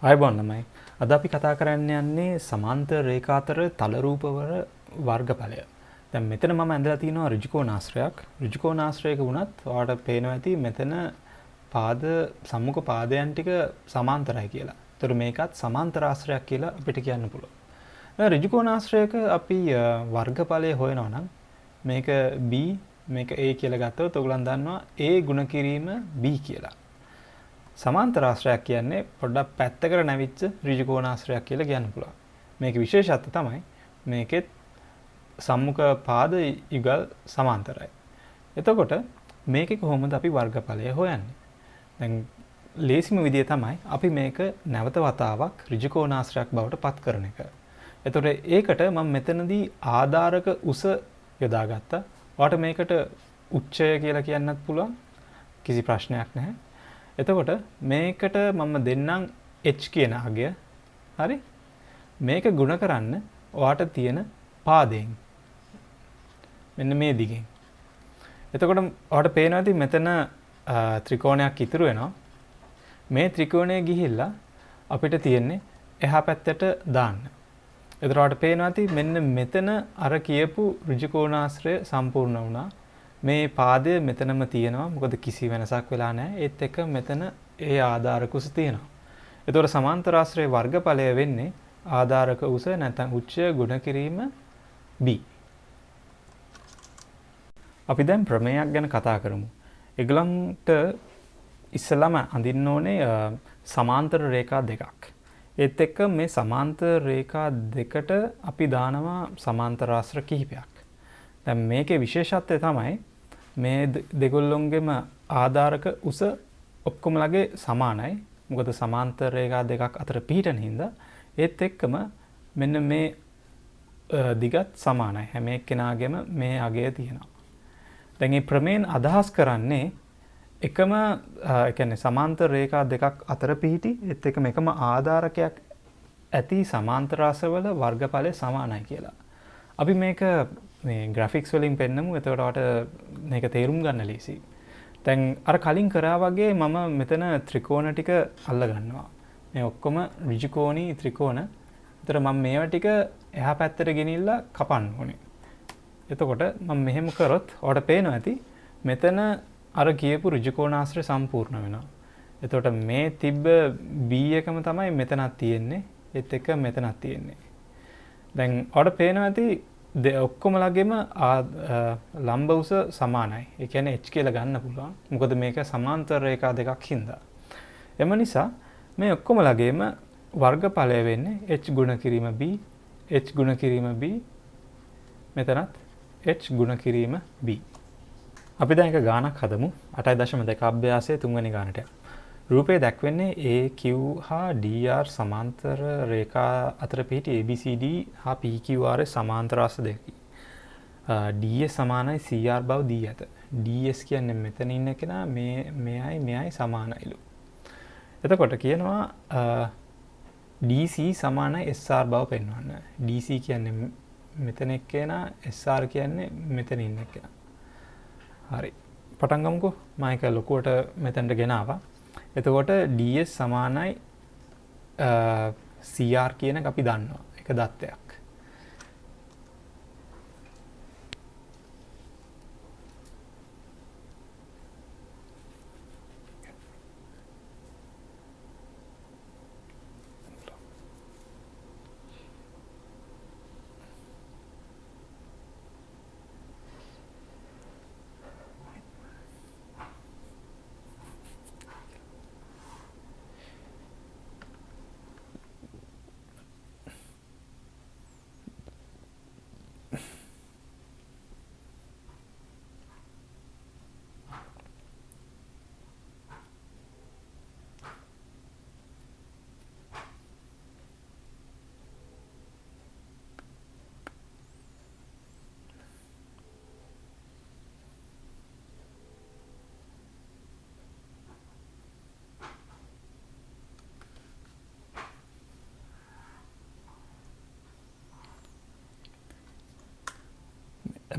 අයබෝන් ළමයි. අද අපි කතා කරන්න යන්නේ සමාන්තර රේඛා අතර තල රූපවල වර්ගඵලය. දැන් මෙතන මම ඇඳලා තියෙනවා ඍජුකෝණාශ්‍රයක්. ඍජුකෝණාශ්‍රයක වුණත් ඔයාලට පේනවා ඇති මෙතන පාද සම්මුඛ පාදයන් ටික සමාන්තරයි කියලා. ඒතර මේකත් සමාන්තරාශ්‍රයක් කියලා අපිට කියන්න පුළුවන්. දැන් ඍජුකෝණාශ්‍රයක අපි වර්ගඵලය හොයනවා නම් මේක b මේක a කියලා ගත්තොත් ඔයගොල්ලන් දන්නවා a ගුණ කිරීම b කියලා. සමාන්තරාශ්‍රයක් කියන්නේ පොඩ්ඩක් පැත්තකට නැවිච්ච ඍජුකෝණාශ්‍රයක් කියලා කියන්න පුළුවන්. මේකේ විශේෂත්වය තමයි මේකෙත් සම්මුඛ පාද යුගල් සමාන්තරයි. එතකොට මේකේ කොහොමද අපි වර්ගඵලය හොයන්නේ? දැන් ලේසිම විදිය තමයි අපි මේක නැවත වතාවක් ඍජුකෝණාශ්‍රයක් බවට පත් කරන එක. එතකොට ඒකට මම මෙතනදී ආධාරක උස යොදාගත්තා. ඔයාලට මේකට උච්චය කියලා කියන්නත් පුළුවන්. කිසි ප්‍රශ්නයක් නැහැ. එතකොට මේකට මම දෙන්නම් h කියන අගය. හරි? මේක ගුණ කරන්න ඔයාට තියෙන පාදයෙන්. මෙන්න මේ දිගෙන්. එතකොට ඔයාට පේනවා ඇති මෙතන ත්‍රිකෝණයක් ඉතුරු වෙනවා. මේ ත්‍රිකෝණය ගිහිල්ලා අපිට තියෙන්නේ එහා පැත්තට දාන්න. එතකොට ඔයාට පේනවා ඇති මෙන්න මෙතන අර කියපු ඍජුකෝණාශ්‍රය සම්පූර්ණ වුණා. මේ පාදය මෙතනම තියෙනවා. මොකද කිසි වෙනසක් වෙලා නැහැ. ඒත් එක මෙතන ඒ ආධාරක උස තියෙනවා. එතකොට සමාන්තරාශ්‍රයේ වර්ගඵලය වෙන්නේ ආධාරක උස නැත්නම් උච්චය ගුණ කිරීම b. අපි දැන් ප්‍රමේයක් ගැන කතා කරමු. ඒගොල්ලන්ට ඉස්සෙල්ලාම අඳින්න ඕනේ සමාන්තර රේඛා දෙකක්. ඒත් එක්ක මේ සමාන්තර රේඛා දෙකට අපි දානවා සමාන්තරාශ්‍ර කිහිපයක්. දැන් මේකේ විශේෂත්වය තමයි මේ දෙගොල්ලොන්ගේම ආධාරක උස ඔක්කොමලගේ සමානයි. මොකද සමාන්තර රේඛා දෙකක් අතර පිහිටන හින්දා ඒත් එක්කම මෙන්න මේ දිගත් සමානයි. හැම එක්කෙනාගේම මේ අගය තියෙනවා. දැන් මේ ප්‍රමේයන් අදහස් කරන්නේ එකම ඒ කියන්නේ සමාන්තර රේඛා දෙකක් අතර පිහිටි ඒත් එක්කම එකම ආධාරකයක් ඇති සමාන්තරාශ්‍රවල වර්ගඵලය සමානයි කියලා. අපි මේක මේ ග්‍රැෆික්ස් වලින් පෙන්නමු. එතකොට ඔයාලට මේක තේරුම් ගන්න ලේසියි. දැන් අර කලින් කරා වගේ මම මෙතන ත්‍රිකෝණ ටික අල්ල ගන්නවා. මේ ඔක්කොම ඍජුකෝණී ත්‍රිකෝණ. ඒතර මම මේවා ටික එහා පැත්තට ගෙනිල්ලා කපන්න ඕනේ. එතකොට මම මෙහෙම කරොත් ඔයාලට පේනවා ඇති මෙතන අර කියපු ඍජුකෝණාශ්‍රය සම්පූර්ණ වෙනවා. එතකොට මේ තිබ්බ b එකම තමයි මෙතනක් තියෙන්නේ. ඒත් එක මෙතනක් තියෙන්නේ. දැන් ඔයාලට පේනවා ඇති ඔක්කොමලගේම ලම්බ උස සමානයි. ඒ කියන්නේ h කියලා ගන්න පුළුවන්. මොකද මේක සමාන්තර රේඛා දෙකක් හින්දා. එම නිසා මේ ඔක්කොමලගේම වර්ගඵලය වෙන්නේ h ගුණ කිරීම b h ගුණ කිරීම b මෙතනත් h ගුණ කිරීම b. අපි දැන් එක ගානක් හදමු. 8.2 අභ්‍යාසයේ 3 වෙනි ගානට. රූපය දැක්වෙන්නේ AQ හා DR සමාන්තර රේඛා අතර පිහිටි ABCD හා PQR සමාන්තරාශ්‍ර දෙකකි. DS සමානයි CR බව දී ඇත. DS කියන්නේ මෙතන ඉන්න කෙනා මෙයයි සමානයිලු. එතකොට කියනවා DC සමානයි SR බව පෙන්වන්න. DC කියන්නේ මෙතන එක්කෙනා, SR කියන්නේ මෙතන ඉන්න කෙනා. හරි. පටන් ගමුකෝ. මම ඒක ලොකුවට මෙතනට ගෙනාවා. එතකොට DS සමානයි CR කියන එක අපි දන්නවා. ඒක දත්තයක්.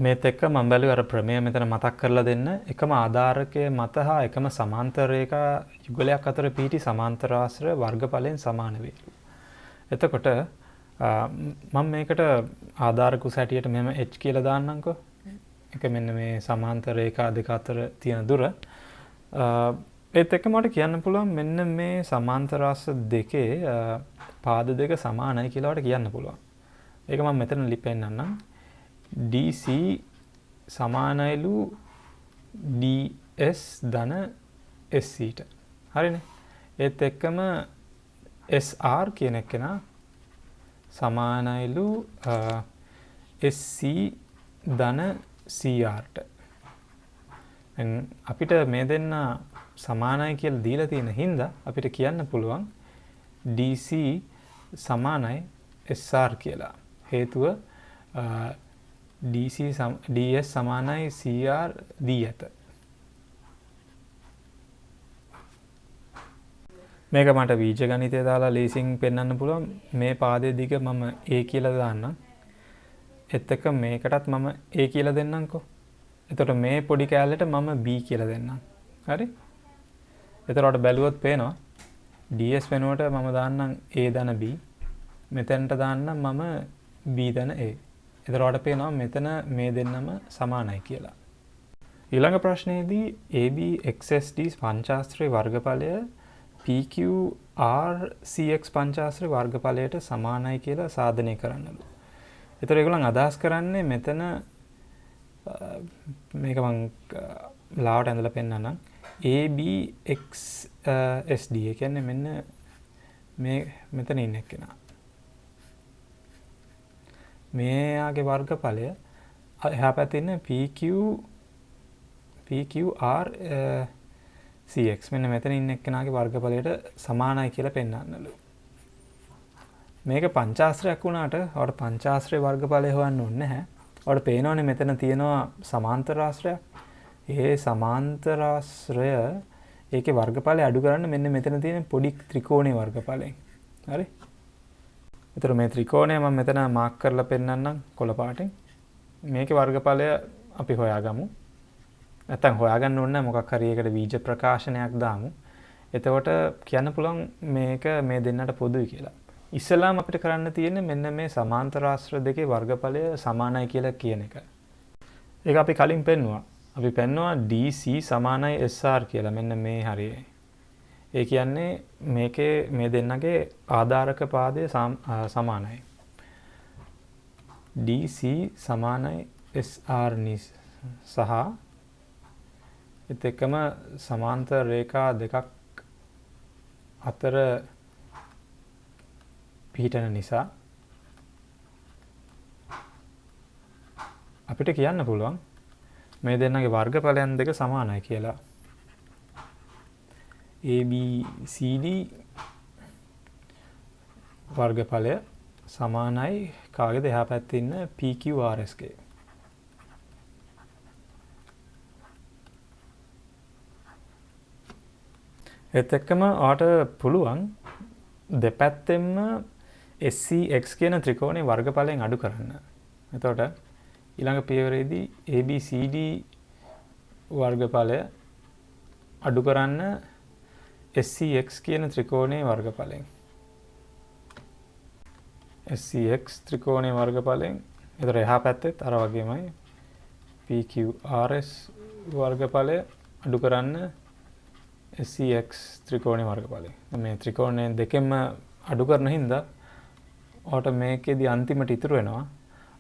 මේත් එක්ක මම බැලුවා අර ප්‍රමේය මෙතන මතක් කරලා දෙන්න. එකම ආධාරකයේ මත හා එකම සමාන්තර රේඛා යුගලයක් අතර පිහිටි සමාන්තර ආශ්‍රය වර්ගඵලයෙන් සමාන වේලු. එතකොට මම මේකට ආධාරක උස හැටියට මෙහෙම h කියලා දාන්නම්කෝ. ඒක මෙන්න මේ සමාන්තර රේඛා දෙක අතර තියෙන දුර. ඒත් එක්ක මට කියන්න පුළුවන් මෙන්න මේ සමාන්තර ආශ්‍ර දෙකේ පාද දෙක සමානයි කියලා වට කියන්න පුළුවන්. ඒක මම මෙතන ලිපෙන්නන්නම්. DC සමානයිලු DS ධන SC ට. හරිනේ. ඒත් එක්කම SR කියන එකනා සමානයිලු SC ධන CR ට. අපිට මේ දෙන්න සමානයි කියලා දීලා තියෙන හින්දා අපිට කියන්න පුළුවන් DC සමානයි SR කියලා. හේතුව DS සමානයි CR දී ඇත. මේක මට බීජ ගණිතය දාලා ලේසියෙන් පෙන්වන්න පුළුවන්. මේ පාදයේ දිග මම A කියලා දාන්නම්. ඒත් එක්ක මේකටත් මම A කියලා දෙන්නම්කෝ. එතකොට මේ පොඩි කෑල්ලට මම B කියලා දෙන්නම්. හරි? එතකොට බැලුවොත් පේනවා DS වෙනුවට මම දාන්නම් A ධන B. මෙතෙන්ට දාන්නම් මම B ධන A. එතකොට පේනවා මෙතන මේ දෙන්නම සමානයි කියලා. ඊළඟ ප්‍රශ්නයේදී AB XSD පංචාශ්‍රී වර්ගඵලය PQRCX පංචාශ්‍රී වර්ගඵලයට සමානයි කියලා සාධනය කරන්නලු. එතකොට ඒගොල්ලන් අදහස් කරන්නේ මෙතන මේක මම ලාවට ඇඳලා පෙන්නන්නම්. ABXSD කියන්නේ මෙන්න මේ මෙතන ඉන්න එක්කෙනා. මේයාගේ වර්ගඵලය එහා පැත්තේ ඉන්න PQRCX මෙන්න මෙතන ඉන්න එක්කෙනාගේ වර්ගඵලයට සමානයි කියලා පෙන්නන්නලු. මේක පංචාශ්‍රයක් වුණාට ඔයාලට පංචාශ්‍රයේ වර්ගඵලය හොයන්න ඕනේ නැහැ. ඔයාලට පේනවනේ මෙතන තියෙනවා සමාන්තර ආශ්‍රයක්. ඒ සමාන්තර ආශ්‍රය ඒකේ වර්ගඵලය අඩු කරන්න මෙන්න මෙතන තියෙන පොඩි ත්‍රිකෝණයේ වර්ගඵලයෙන්. හරි? ඒතර මේ ත්‍රිකෝණය මම මෙතන මාක් කරලා පෙන්නන්නම් කොළ පාටින්. මේකේ වර්ගඵලය අපි හොයාගමු. නැත්තම් හොයාගන්න ඕනේ මොකක් හරි ඒකට බීජ ප්‍රකාශනයක් දාමු. එතකොට කියන්න පුළුවන් මේක මේ දෙන්නට පොදුයි කියලා. ඉස්සෙල්ලාම අපිට කරන්න තියෙන්නේ මෙන්න මේ සමාන්තර ආශ්‍ර දෙකේ වර්ගඵලය සමානයි කියලා කියන එක. ඒක අපි කලින් පෙන්නුවා. අපි පෙන්නුවා DC සමානයි SR කියලා මෙන්න මේ හරියේ. ඒ කියන්නේ මේකේ මේ දෙන්නගේ ආධාරක පාදය සමානයි. DC සමානයි SR සහ ඒත් එක්කම සමාන්තර රේඛා දෙකක් අතර පිහිටන නිසා අපිට කියන්න පුළුවන් මේ දෙන්නගේ වර්ගඵලයන් දෙක සමානයි කියලා. ABCD වර්ගඵලය සමානයි කාගේද එහා පැත්තේ ඉන්න PQRS ගේ. ඒත් එක්කම ඔයාට පුළුවන් දෙපැත්තෙන්ම SCX කියන ත්‍රිකෝණයේ වර්ගඵලයෙන් අඩු කරන්න. එතකොට ඊළඟ පියවරේදී ABCD වර්ගඵලය අඩු කරන්න SCX කියන ත්‍රිකෝණයේ වර්ගඵලයෙන්. SCX ත්‍රිකෝණයේ වර්ගඵලයෙන් එතකොට එහා පැත්තෙත් අර වගේමයි PQRS වර්ගඵලය අඩු කරන්න SCX ත්‍රිකෝණයේ වර්ගඵලය. මේ ත්‍රිකෝණය දෙකෙන්ම අඩු කරන හින්දා ඔයාට මේකෙදි අන්තිමට ඉතුරු වෙනවා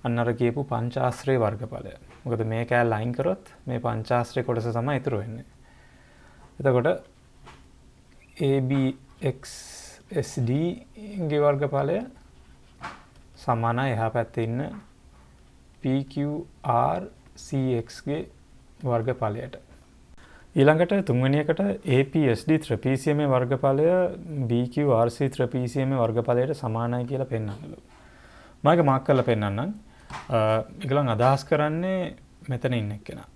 අන්න අර කියපු පංචාශ්‍රයේ වර්ගඵලය. මොකද මේ කෑල්ල අයින් කරොත් මේ පංචාශ්‍රයේ කොටස තමයි ඉතුරු වෙන්නේ. එතකොට ABXSD ගේ වර්ගඵලය සමානයි එහා පැත්තේ ඉන්න PQRCX ගේ වර්ගඵලයට. ඊළඟට තුන්වෙනි එකට APSD ත්‍රපීසියමේ වර්ගඵලය BQRC ත්‍රපීසියමේ වර්ගඵලයට සමානයි කියලා පෙන්වන්නලු. මම ඒක මාක් කරලා පෙන්නන්නම්. ඒගොල්ලන් අදහස් කරන්නේ මෙතන ඉන්න එක්කෙනා.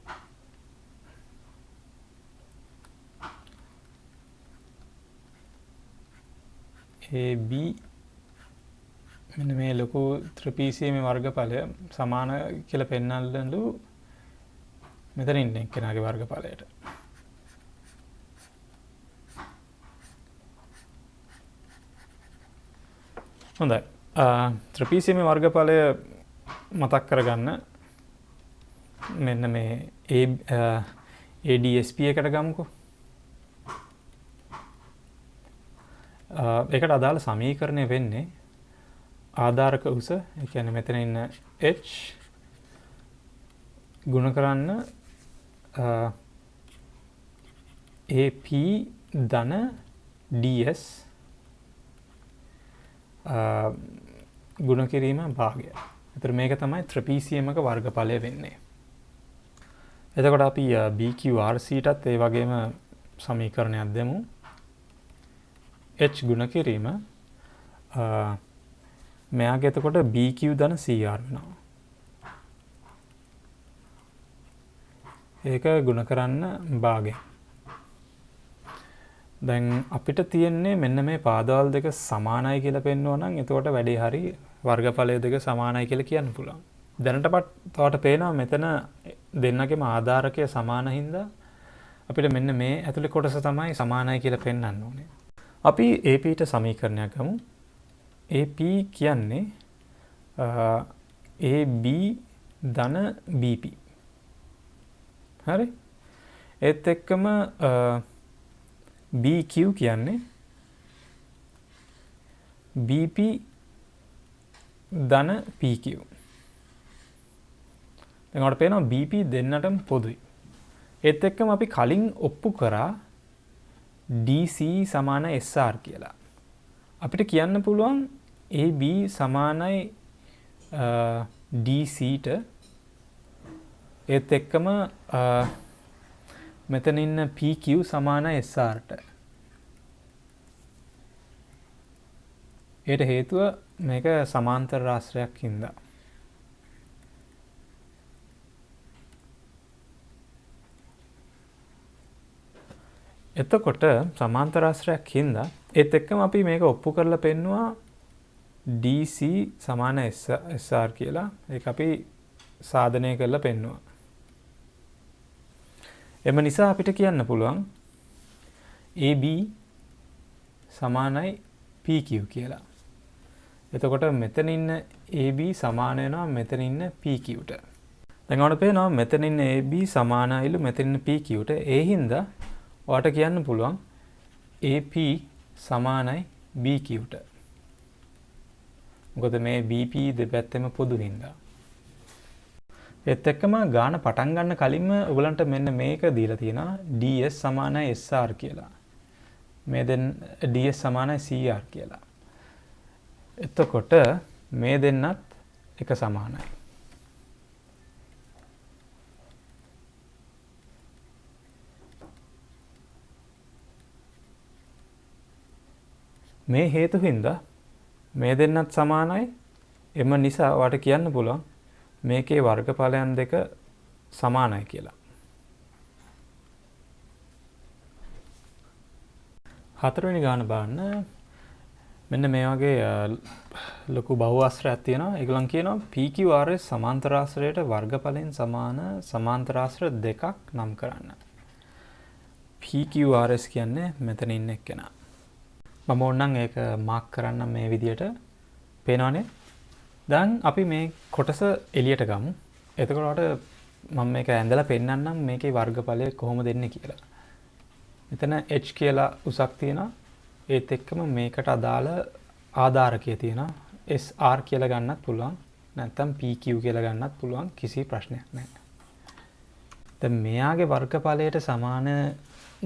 AB මෙන්න මේ ලොකු ත්‍රිපීසියමේ වර්ගඵලය සමාන කියලා පෙන්වන්නලු මෙතන ඉන්න එක්කෙනාගේ වර්ගඵලයට. හොඳයි. ත්‍රිපීසියමේ වර්ගඵලය මතක් කරගන්න මෙන්න මේ ADSP එකට ගමුකෝ. ඒකට අදාළ සමීකරණය වෙන්නේ ආධාරක උස, ඒ කියන්නේ මෙතන ඉන්න h ගුණ කරන්න AP ධන DS ගුණ කිරීම භාගය. ඒතර මේක තමයි ත්‍රිපීසියමක වර්ගඵලය වෙන්නේ. එතකොට අපි BQRCටත් ඒ වගේම සමීකරණයක් දෙමු. h ගුණ කිරීම මෙයාගේ එතකොට BQ ධන CR වෙනවා. ඒක ගුණ කරන්න භාගය. දැන් අපිට තියෙන්නේ මෙන්න මේ පාදවල දෙක සමානයි කියලා පෙන්වනවා නම් එතකොට වැඩේ හරි වර්ගඵලය දෙක සමානයි කියලා කියන්න පුළුවන්. දැනටපත් තවට පේනවා මෙතන දෙන්නගේම ආධාරකය සමාන හින්දා අපිට මෙන්න මේ ඇතුලේ කොටස තමයි සමානයි කියලා පෙන්වන්න ඕනේ. අපි APට සමීකරණයක් ගමු. AP කියන්නේ AB ධන BP. හරි? ඒත් එක්කම BQ කියන්නේ BP ධන PQ. දැන් අපිට පේනවා BP දෙන්නටම පොදුයි. ඒත් එක්කම අපි කලින් ඔප්පු කරා DC සමාන SR කියලා. අපිට කියන්න පුළුවන් AB සමානයි DCට. ඒත් එක්කම මෙතන ඉන්න PQ සමානයි SRට. ඒට හේතුව මේක සමාන්තර රාශියක් හින්දා. එතකොට සමාන්තර රාශියක් හින්දා ඒත් එක්කම අපි මේක ඔප්පු කරලා පෙන්නවා DC සමාන SR කියලා. ඒක අපි සාධනය කරලා පෙන්නවා. එම නිසා අපිට කියන්න පුළුවන් AB සමානයි PQ කියලා. එතකොට මෙතන ඉන්න AB සමාන වෙනවා මෙතන ඉන්න PQට. දැන් ඔයාලට පේනවා මෙතන ඉන්න AB සමානයිලු මෙතන ඉන්න PQට. ඒ හින්දා ඔයාලට කියන්න පුළුවන් AP සමානයි BQට. මොකද මේ BP දෙපැත්තෙම පොදු හින්දා. ඒත් එක්කම ගාන පටන් ගන්න කලින්ම ඔයගලන්ට මෙන්න මේක දීලා තියෙනවා DS සමානයි SR කියලා. මේ දෙන්න DS සමානයි CR කියලා. එතකොට මේ දෙන්නත් එක සමානයි. මේ හේතු හින්දා මේ දෙන්නත් සමානයි. එම නිසා ඔයාලට කියන්න පුළුවන් මේකේ වර්ගඵලයන් දෙක සමානයි කියලා. හතරවෙනි ගාන බලන්න. මෙන්න මේ වගේ ලොකු බහුආශ්‍රයක් තියෙනවා. ඒගොල්ලන් කියනවා PQRS සමාන්තර ආශ්‍රයයට වර්ගඵලයෙන් සමාන සමාන්තර ආශ්‍රය දෙකක් නම් කරන්න. PQRS කියන්නේ මෙතන ඉන්න එක්කෙනා. මම ඕනනම් ඒක මාක් කරන්න මේ විදියට. පේනවනේ? දැන් අපි මේ කොටස එළියට ගමු. එතකොට මම මේක ඇඳලා පෙන්නන්නම් මේකේ වර්ගඵලය කොහොමද එන්නේ කියලා. මෙතන h කියලා උසක් තියෙනවා. ඒත් එක්කම මේකට අදාළ ආධාරකය තියෙනවා. SR කියලා ගන්නත් පුළුවන්. නැත්නම් PQ කියලා ගන්නත් පුළුවන්. කිසි ප්‍රශ්නයක් නැහැ. දැන් මෙයාගේ වර්ගඵලයට සමාන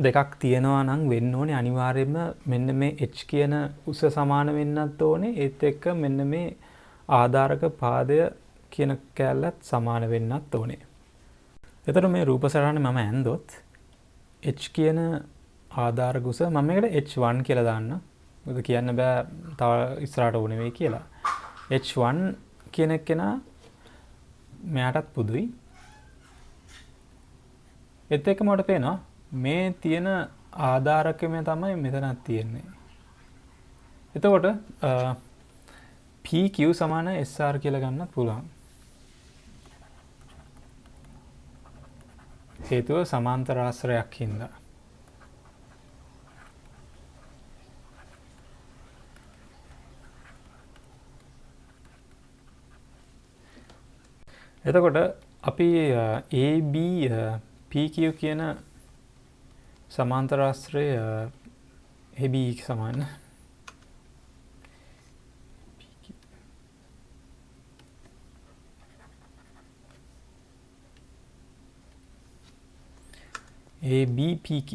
දෙකක් තියෙනවා නම් වෙන්න ඕනේ අනිවාර්යයෙන්ම මෙන්න මේ h කියන උස සමාන වෙන්නත් ඕනේ. ඒත් එක්ක මෙන්න මේ ආධාරක පාදය කියන කැලලත් සමාන වෙන්නත් ඕනේ. එතකොට මේ රූප සටහනේ මම ඇන්දොත් h කියන ආධාරක උස මම මේකට h1 කියලා දාන්න. මොකද කියන්න බෑ තව ඉස්සරහට ඕනේ වෙයි කියලා. h1 කියන කෙනා මෙයාටත් පුදුයි. ඒත් එක්ක මට පේනවා මේ තියෙන ආධාරකමේ තමයි මෙතනක් තියෙන්නේ. එතකොට PQ සමාන SR කියලා ගන්නත් පුළුවන්. හේතුව සමාන්තර ආශ්‍රයක් හින්දා. එතකොට අපි AB PQ කියන සමාන්තර ආශ්‍රය AB සමාන ABPQ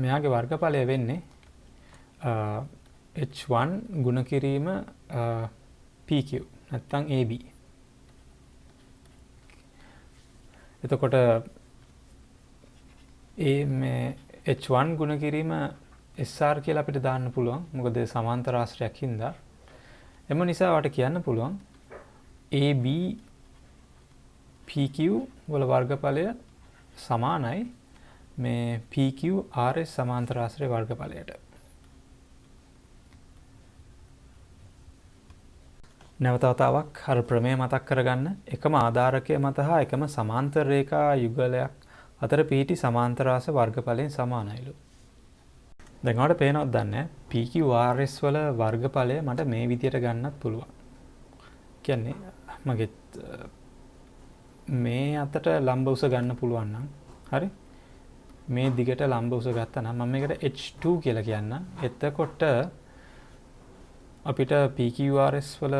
මෙයාගේ වර්ගඵලය වෙන්නේ H1 ගුණ කිරීම PQ නැත්තම් AB. එතකොට මේ H1 ගුණ කිරීම SR කියලා අපිට දාන්න පුළුවන්. මොකද සමාන්තර ආශ්‍රයක් හින්දා. එම නිසා වට කියන්න පුළුවන් AB PQ වල වර්ගඵලය සමානයි මේ PQ RS සමාන්තර ආශ්‍රය වර්ගඵලයට. නැවතවතාවක් අර ප්‍රමේය මතක් කරගන්න. එකම ආධාරකය මත හා එකම සමාන්තර රේඛා යුගලයක් අතර පිහිටි සමාන්තර ආශ්‍ර වර්ගඵලයෙන් සමානයිලු. දැන් ඔයාලට පේනවද දන්නේ PQ RS වල වර්ගඵලය මට මේ විදියට ගන්නත් පුළුවන්. කියන්නේ මගේ මේ අතට ලම්බ උස ගන්න පුළුවන් නම් හරි මේ දිගට ලම්බ උස ගත්තා නම් මම මේකට H2 කියලා කියන්න. එතකොට අපිට PQRS වල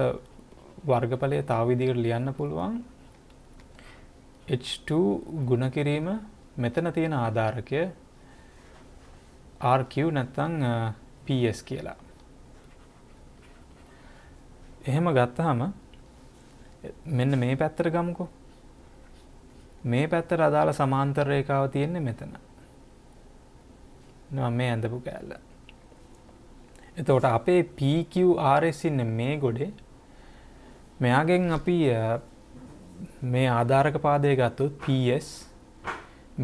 වර්ගඵලය තව විදිහකට ලියන්න පුළුවන් H2 ගුණ කිරීම මෙතන තියෙන ආධාරකය RQ නැත්නම් PS කියලා. එහෙම ගත්තාම මෙන්න මේ පැත්තට ගමුකෝ. මේ පැත්තට අදාළ සමාන්තර රේඛාව තියෙන්නේ මෙතන. මේ ඇඳපු කෑල්ල. එතකොට අපේ PQRS ඉන්නේ මේ ගොඩේ. මෙයාගෙන් අපි මේ ආධාරක පාදය ගත්තොත් PS.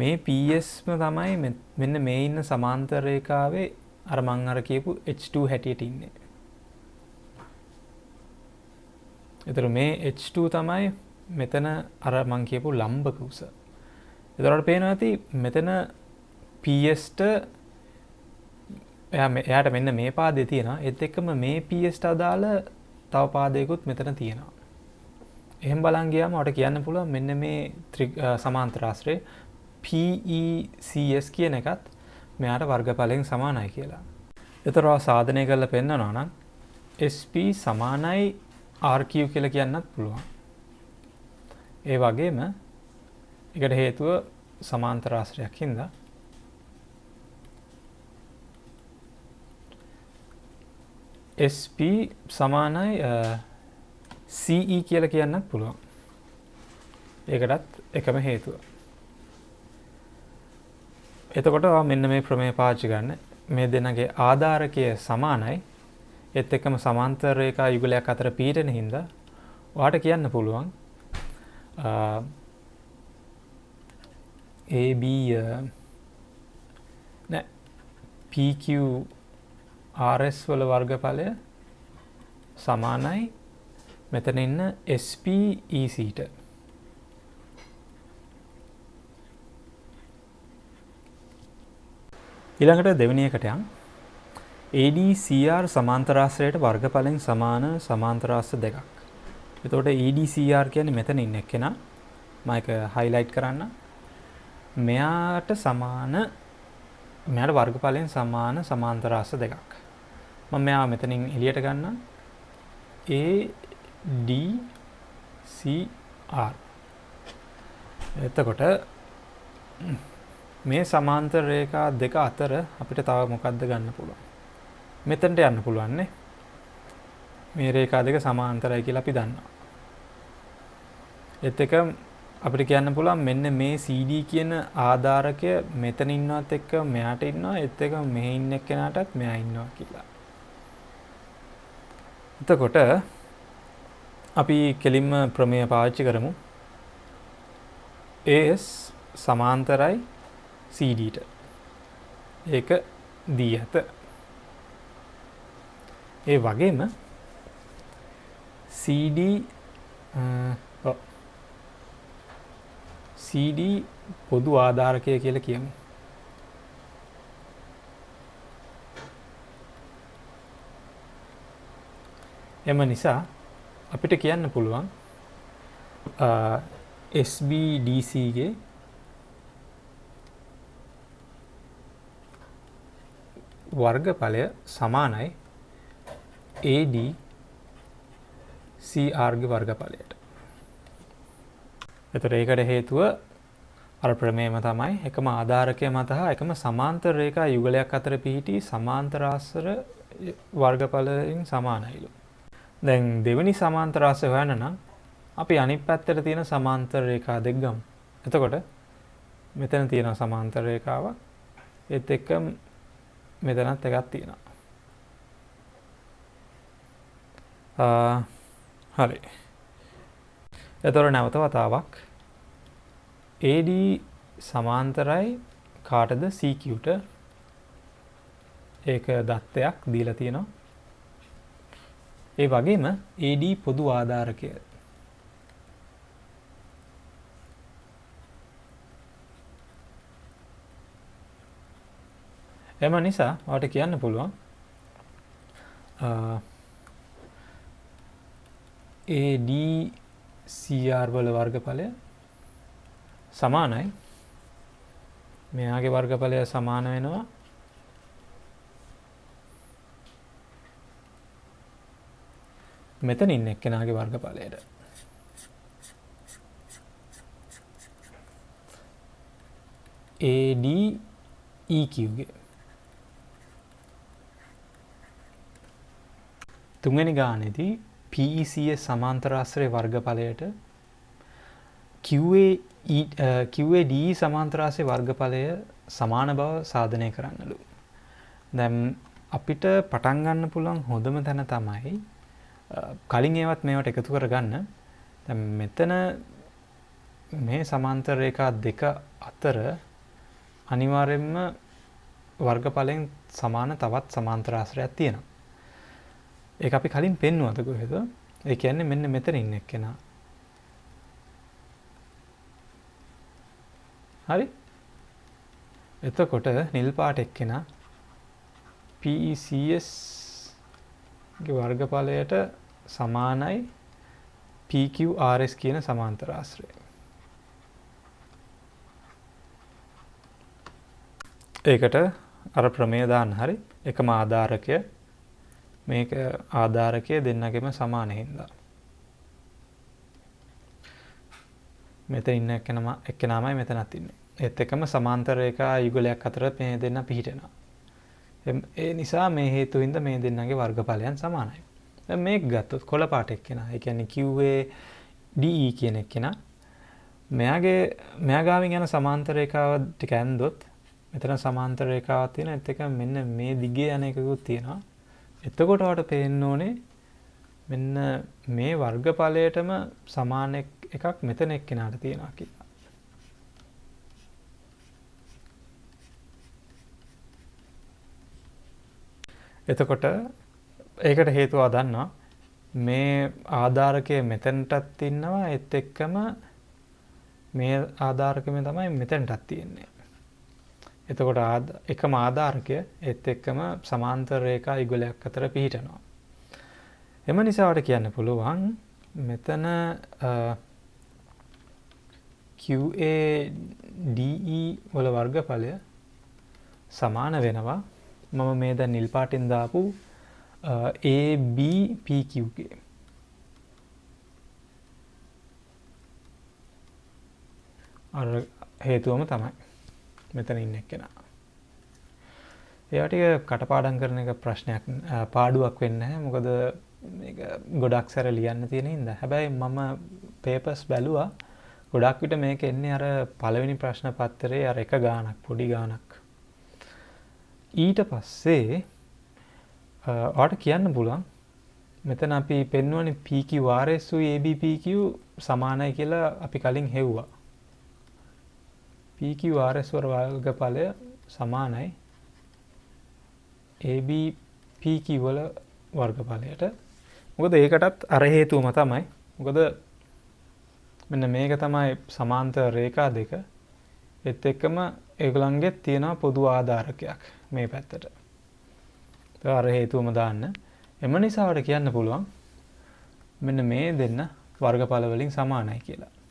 මේ PSම තමයි මෙන්න මේ ඉන්න සමාන්තර රේඛාවේ අර මං අර කියපු H2 හැටියට ඉන්නේ. එතකොට මේ H2 තමයි මෙතන අර මං කියපු ලම්බක උස. එතකොට පේනවා ඇති මෙතන PS-ට එයාට මෙන්න මේ පාදේ තියෙනවා. ඒත් එක්කම මේ PS-ට අදාළ තව පාදයකුත් මෙතන තියෙනවා. එහෙන් බලන් ගියාම ඔයාලට කියන්න පුළුවන් මෙන්න මේ සමාන්තර ආශ්‍රය PECS කියන එකත් මෙයාට වර්ගඵලයෙන් සමානයි කියලා. එතකොට සාධනය කරලා පෙන්නනවා නම් SP සමානයි RQ කියලා කියන්නත් පුළුවන්. ඒ වගේම ඒකට හේතුව සමාන්තර ආශ්‍රයක් හින්දා SP සමානයි CE කියලා කියන්නත් පුළුවන්. ඒකටත් එකම හේතුව. එතකොට මෙන්න මේ ප්‍රමේය පාවිච්චි ගන්න. මේ දෙන්නගේ ආධාරකය සමානයි. ඒත් එක්කම සමාන්තර රේඛා යුගලයක් අතර පීඩන හින්දා ඔයාට කියන්න පුළුවන් AB නෑ PQ RS වල වර්ගඵලය සමානයි මෙතන ඉන්න SP EC ට. ඊළඟට දෙවෙනි එකට යන් ADCR සමාන්තර ආශ්‍රයට වර්ගඵලයෙන් සමාන සමාන්තර ආශ්‍ර දෙකක්. එතකොට ADCR කියන්නේ මෙතන ඉන්න එක්කෙනා. මම ඒක highlight කරන්න. මෙයාට වර්ගඵලයෙන් සමාන සමාන්තර ආශ්‍ර දෙකක්. මම මෙයාව මෙතනින් එළියට ගන්නම්. ADCR. එතකොට මේ සමාන්තර රේඛා දෙක අතර අපිට තව මොකක්ද ගන්න පුළුවන්? මෙතනට යන්න පුළුවන් නේ. මේ රේඛා දෙක සමාන්තරයි කියලා අපි දන්නවා. ඒත් එක අපිට කියන්න පුළුවන් මෙන්න මේ CD කියන ආධාරකය මෙතන ඉන්නවත් එක්ක මෙයාට ඉන්නවා. ඒත් එක මෙහි ඉන්න එක්කෙනාටත් මෙයා ඉන්නවා කියලා. එතකොට අපි කෙලින්ම ප්‍රමේය පාවිච්චි කරමු. AS සමාන්තරයි CD ට. ඒක දී ඇත. ඒ වගේම CD CD පොදු ආධාරකය කියලා කියමු. එම නිසා අපිට කියන්න පුළුවන් SBDC ගේ වර්ගඵලය සමානයි ADCR ගේ වර්ගඵලයට. එතකොට ඒකට හේතුව අර ප්‍රමේයම තමයි එකම ආධාරකය මත හා එකම සමාන්තර රේඛා යුගලයක් අතර පිහිටි සමාන්තර ආශ්‍ර වර්ගඵලයෙන් සමානයිලු. දැන් දෙවෙනි සමාන්තර ආශ්‍රය හොයන්න නම් අපි අනිත් පැත්තට තියෙන සමාන්තර රේඛා දෙක ගමු. එතකොට මෙතන තියෙන සමාන්තර රේඛාවක් ඒත් එක්ක මෙතනත් එකක් තියෙනවා. හරි. එතකොට නැවත වතාවක් AD සමාන්තරයි කාටද CQට ඒක දත්තයක් දීලා තියෙනවා. ඒ වගේම AD පොදු ආධාරකය. එම නිසා ඔයාලට කියන්න පුළුවන් ADCR වල වර්ගඵලය සමානයි මෙයාගේ වර්ගඵලය සමාන වෙනවා මෙතන ඉන්න එක්කෙනාගේ වර්ගඵලයට. ADEQ ගේ තුන්වෙනි ගානේදී PECS සමාන්තර ආශ්‍රය වර්ගඵලයට QADE සමාන්තර ආශ්‍රය වර්ගඵලය සමාන බව සාධනය කරන්නලු. දැන් අපිට පටන් ගන්න පුළුවන් හොඳම තැන තමයි කලින් ඒවත් මේවට එකතු කරගන්න. දැන් මෙතන මේ සමාන්තර රේඛා දෙක අතර අනිවාර්යයෙන්ම වර්ගඵලයෙන් සමාන තවත් සමාන්තර ආශ්‍රයක් තියෙනවා. ඒක අපි කලින් පෙන්නුවද කොහෙද? ඒ කියන්නේ මෙන්න මෙතන ඉන්න එක්කෙනා. හරි? එතකොට නිල් පාට එක්කෙනා PECS ගේ වර්ගඵලයට සමානයි PQRS කියන සමාන්තර ආශ්‍රය. ඒකට අර ප්‍රමේය දාන්න හරි එකම ආධාරකය මේක ආධාරකය දෙන්නගෙම සමාන හින්දා. මෙතන ඉන්න එක්කෙනාමයි මෙතනත් ඉන්නේ. ඒත් එකම සමාන්තර රේඛා යුගලයක් අතර මේ දෙන්න පිහිටෙනවා. ඒ නිසා මේ හේතු හින්දා මේ දෙන්නගේ වර්ගඵලයන් සමානයි. දැන් මේක ගත්තොත් කොළ පාට එක්කෙනා. ඒ කියන්නේ QADE කියන එක්කෙනා. මෙයා ගාවින් යන සමාන්තර රේඛාව ටික ඇන්දොත් මෙතන සමාන්තර රේඛාවක් තියෙන ඒත් එක මෙන්න මේ දිගේ යන එකකුත් තියෙනවා. එතකොට ඔයාලට පේන්න ඕනේ මෙන්න මේ වර්ගඵලයටම සමාන එකක් මෙතන එක්කෙනාට තියෙනවා කියලා. එතකොට ඒකට හේතුව දන්නවා මේ ආධාරකය මෙතනටත් ඉන්නවා ඒත් එක්කම මේ ආධාරකෙම තමයි මෙතනටත් තියෙන්නේ. එතකොට එකම ආධාරකය ඒත් එක්කම සමාන්තර රේඛා යුගලයක් අතර පිහිටනවා. එම නිසා ඔයාලට කියන්න පුළුවන් මෙතන QADE වල වර්ගඵලය සමාන වෙනවා මම මේ දැන් නිල් පාටින් දාපු ABPQ ගේ. අර හේතුවම තමයි මෙතන ඉන්න එක්කෙනා. ඒවා ටික කටපාඩම් කරන එක ප්‍රශ්නයක් පාඩුවක් වෙන්නේ නැහැ. මොකද මේක ගොඩක් සැර ලියන්න තියෙන හින්දා. හැබැයි මම පේපර්ස් බැලුවා. ගොඩක් විට මේක එන්නේ අර පළවෙනි ප්‍රශ්න පත්‍රයේ අර එක ගානක් පොඩි ගානක්. ඊට පස්සේ ඔයාලට කියන්න පුළුවන් මෙතන අපි පෙන්වන්නේ PQRS උයි ABPQ සමානයි කියලා අපි කලින් හෙව්වා. PQRS වර්ගඵලය සමානයි ABPQ වල වර්ගඵලයට. මොකද ඒකටත් අර හේතුවම තමයි. මොකද මෙන්න මේක තමයි සමාන්තර රේඛා දෙක. ඒත් එක්කම ඒගොල්ලන්ගේ තියෙන පොදු ආධාරකයක් මේ පැත්තට. ඒක අර හේතුවම දාන්න. එම නිසා අපිට කියන්න පුළුවන් මෙන්න මේ දෙන්න වර්ගඵල වලින් සමානයි කියලා.